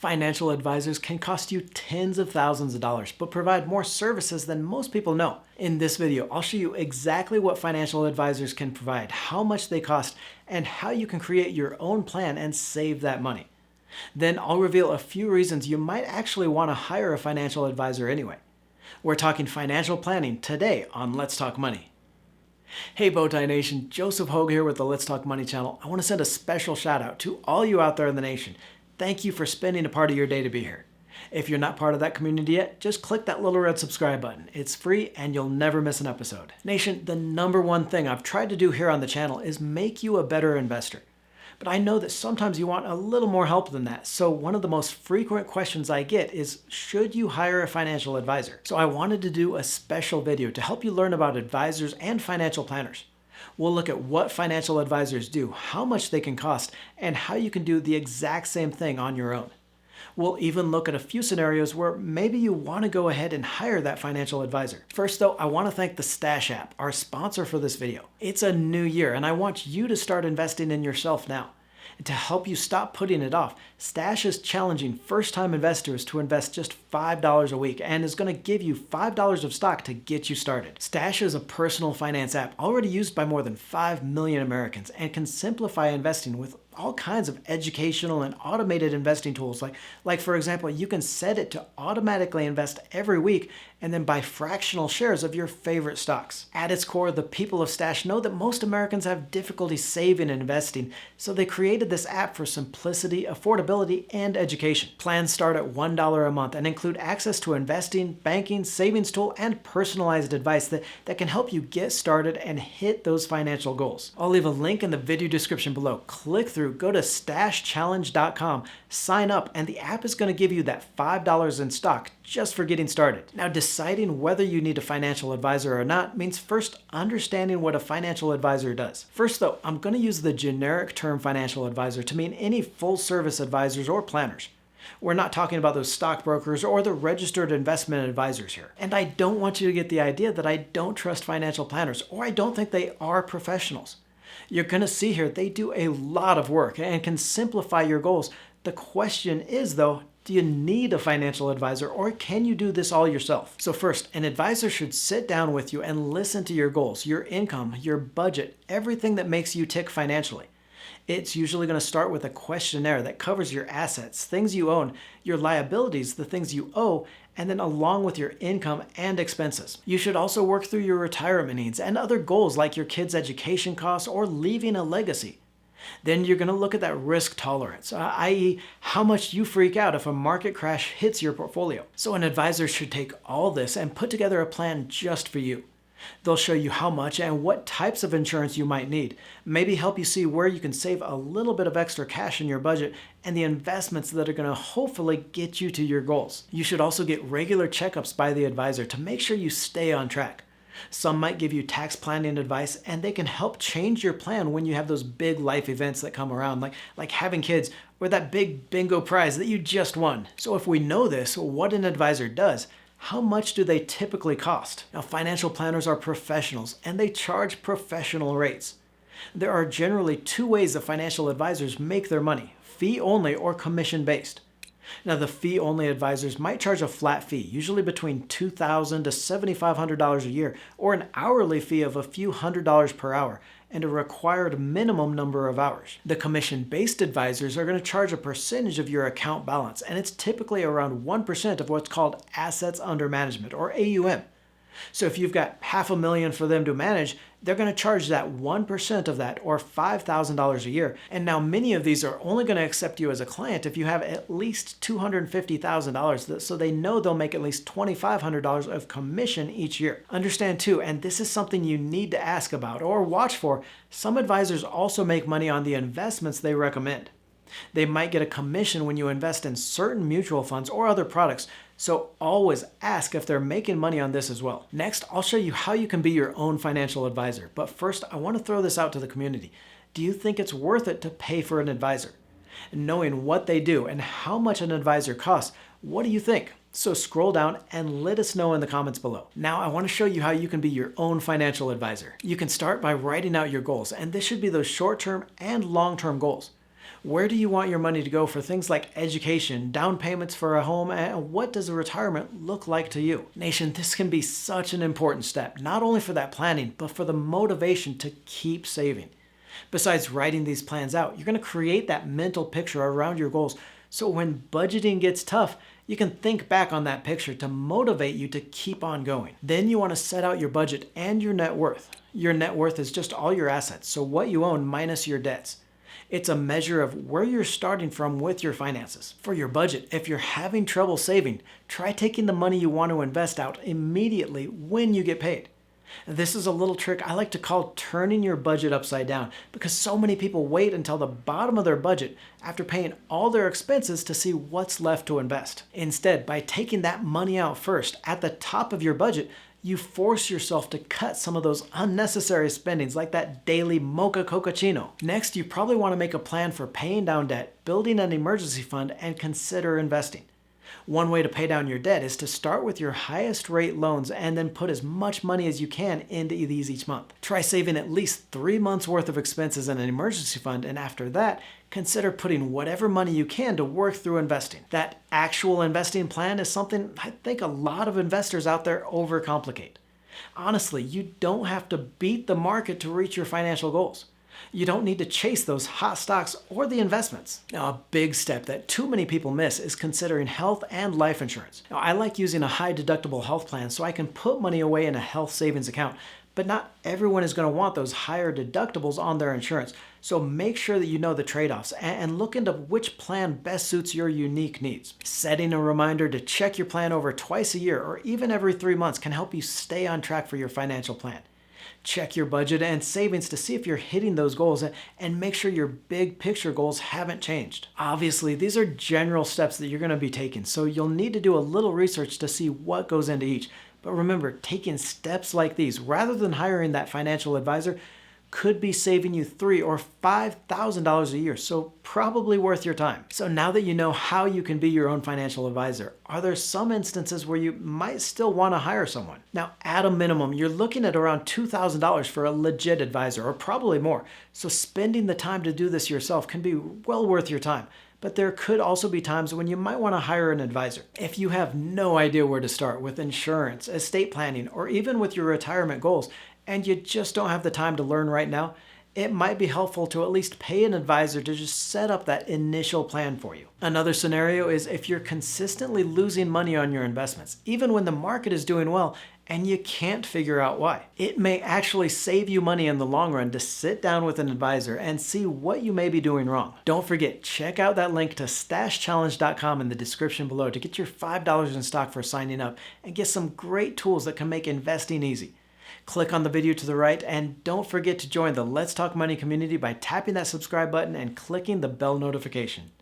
Financial advisors can cost you tens of thousands of dollars, but provide more services than most people know. In this video, I'll show you exactly what financial advisors can provide, how much they cost, and how you can create your own plan and save that money. Then I'll reveal a few reasons you might actually want to hire a financial advisor anyway. We're talking financial planning today on Let's Talk Money. Hey Bowtie Nation, Joseph Hogue here with the Let's Talk Money channel. I want to send a special shout out to all you out there in the nation. Thank you for spending a part of your day to be here. If you're not part of that community yet, just click that little red subscribe button. It's free and you'll never miss an episode. Nation, the number one thing I've tried to do here on the channel is make you a better investor. But I know that sometimes you want a little more help than that. So one of the most frequent questions I get is, should you hire a financial advisor? So I wanted to do a special video to help you learn about advisors and financial planners. We'll look at what financial advisors do, how much they can cost, and how you can do the exact same thing on your own. We'll even look at a few scenarios where maybe you want to go ahead and hire that financial advisor. First though, I want to thank the Stash app, our sponsor for this video. It's a new year and I want you to start investing in yourself now. And to help you stop putting it off, Stash is challenging first-time investors to invest just $5 a week and is going to give you $5 of stock to get you started. Stash is a personal finance app already used by more than 5 million Americans and can simplify investing with all kinds of educational and automated investing tools. Like for example, you can set it to automatically invest every week and then buy fractional shares of your favorite stocks. At its core, the people of Stash know that most Americans have difficulty saving and investing, so they created this app for simplicity, affordability, and education. Plans start at $1 a month and include access to investing, banking, savings tool, and personalized advice that can help you get started and hit those financial goals. I'll leave a link in the video description below. Click through, go to stashchallenge.com, sign up, and the app is going to give you that $5 in stock just for getting started. Now, deciding whether you need a financial advisor or not means first understanding what a financial advisor does. First though, I'm going to use the generic term financial advisor to mean any full-service advisors or planners. We're not talking about those stockbrokers or the registered investment advisors here. And I don't want you to get the idea that I don't trust financial planners or I don't think they are professionals. You're going to see here they do a lot of work and can simplify your goals. The question is though, do you need a financial advisor or can you do this all yourself? So first, an advisor should sit down with you and listen to your goals, your income, your budget, everything that makes you tick financially. It's usually going to start with a questionnaire that covers your assets, things you own, your liabilities, the things you owe, and then along with your income and expenses. You should also work through your retirement needs and other goals like your kids' education costs or leaving a legacy. Then you're going to look at that risk tolerance, i.e. how much you freak out if a market crash hits your portfolio. So an advisor should take all this and put together a plan just for you. They'll show you how much and what types of insurance you might need, maybe help you see where you can save a little bit of extra cash in your budget, and the investments that are going to hopefully get you to your goals. You should also get regular checkups by the advisor to make sure you stay on track. Some might give you tax planning advice, and they can help change your plan when you have those big life events that come around, like having kids or that big bingo prize that you just won. So if we know this, what an advisor does, how much do they typically cost? Now, financial planners are professionals and they charge professional rates. There are generally two ways that financial advisors make their money: fee only or commission based. Now, the fee-only advisors might charge a flat fee, usually between $2,000 to $7,500 a year, or an hourly fee of a few $100s per hour, and a required minimum number of hours. The commission-based advisors are going to charge a percentage of your account balance, and it's typically around 1% of what's called assets under management, or AUM. So if you've got $500,000 for them to manage, they're going to charge that 1% of that, or $5,000 a year. And now many of these are only going to accept you as a client if you have at least $250,000, so they know they'll make at least $2,500 of commission each year. Understand too, and this is something you need to ask about or watch for, some advisors also make money on the investments they recommend. They might get a commission when you invest in certain mutual funds or other products, so always ask if they're making money on this as well. Next, I'll show you how you can be your own financial advisor, but first I want to throw this out to the community. Do you think it's worth it to pay for an advisor? Knowing what they do and how much an advisor costs, what do you think? So scroll down and let us know in the comments below. Now I want to show you how you can be your own financial advisor. You can start by writing out your goals, and this should be those short-term and long-term goals. Where do you want your money to go for things like education, down payments for a home, and what does a retirement look like to you? Nation, this can be such an important step, not only for that planning, but for the motivation to keep saving. Besides writing these plans out, you're going to create that mental picture around your goals so when budgeting gets tough, you can think back on that picture to motivate you to keep on going. Then you want to set out your budget and your net worth. Your net worth is just all your assets, so what you own minus your debts. It's a measure of where you're starting from with your finances. For your budget, if you're having trouble saving, try taking the money you want to invest out immediately when you get paid. This is a little trick I like to call turning your budget upside down, because so many people wait until the bottom of their budget after paying all their expenses to see what's left to invest. Instead, by taking that money out first at the top of your budget, you force yourself to cut some of those unnecessary spendings like that daily mocha cocacino. Next, you probably want to make a plan for paying down debt, building an emergency fund, and consider investing. One way to pay down your debt is to start with your highest rate loans and then put as much money as you can into these each month. Try saving at least 3 months worth of expenses in an emergency fund, and after that, consider putting whatever money you can to work through investing. That actual investing plan is something I think a lot of investors out there overcomplicate. Honestly, you don't have to beat the market to reach your financial goals. You don't need to chase those hot stocks or the investments. Now, a big step that too many people miss is considering health and life insurance. Now, I like using a high deductible health plan so I can put money away in a health savings account, but not everyone is going to want those higher deductibles on their insurance. So make sure that you know the trade-offs and look into which plan best suits your unique needs. Setting a reminder to check your plan over twice a year or even every 3 months can help you stay on track for your financial plan. Check your budget and savings to see if you're hitting those goals and make sure your big picture goals haven't changed. Obviously, these are general steps that you're going to be taking, so you'll need to do a little research to see what goes into each. But remember, taking steps like these, rather than hiring that financial advisor, could be saving you $3,000 or $5,000 a year, so probably worth your time. So now that you know how you can be your own financial advisor, are there some instances where you might still want to hire someone? Now, at a minimum, you're looking at around $2,000 for a legit advisor, or probably more, so spending the time to do this yourself can be well worth your time. But there could also be times when you might want to hire an advisor. If you have no idea where to start with insurance, estate planning, or even with your retirement goals, and you just don't have the time to learn right now, it might be helpful to at least pay an advisor to just set up that initial plan for you. Another scenario is if you're consistently losing money on your investments, even when the market is doing well, and you can't figure out why. It may actually save you money in the long run to sit down with an advisor and see what you may be doing wrong. Don't forget, check out that link to stashchallenge.com in the description below to get your $5 in stock for signing up and get some great tools that can make investing easy. Click on the video to the right and don't forget to join the Let's Talk Money community by tapping that subscribe button and clicking the bell notification.